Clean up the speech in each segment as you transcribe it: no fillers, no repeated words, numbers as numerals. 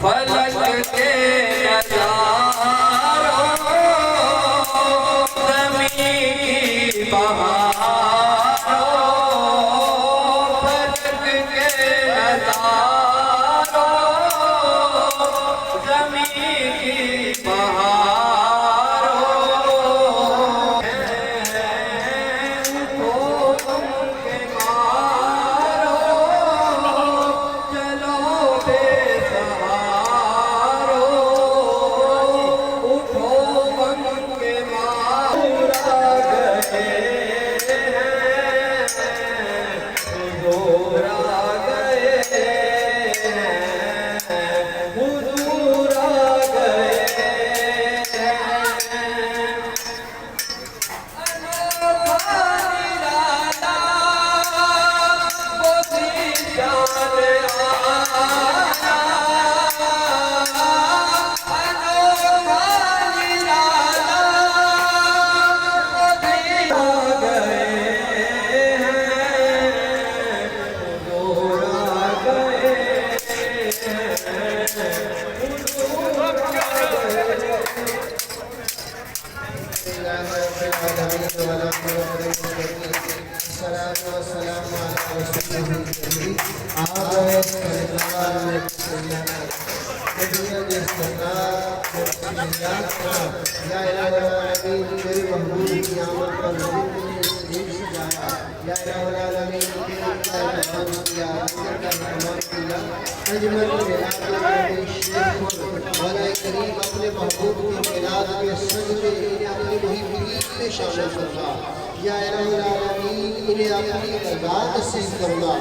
फलक के नजारों ज़मीं की बहारों, फलक के नजारों ज़मीं की बहारों, तो तुम के मारो चलो बेसहारो, उठो बन के मारा गए हुजूर आ गए, हुजूर आ गए। अनोखा निराला वो ज़ीशान आया, अनोखा निराला वो ज़ीशान आ गए हुजूर आ गए, हुजूर आ गए। अपने महबूब की मिलाद के सजदे अपनी वही प्रीत में शामिल फरमा, या इलाही इन्हें अपनी रज़ा नसीब फरमा,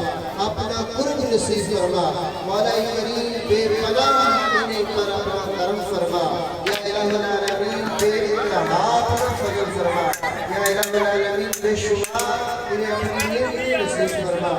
अपना कुर्ब नसीब फरमा, मौला करीम बेपनाह इन्हें पर अपना करम फरमा, या इलाही बेइंतहा अपना फजल फरमा, या इलाही बेशुमार इन्हें अपनी नेमतें नसीब फरमा।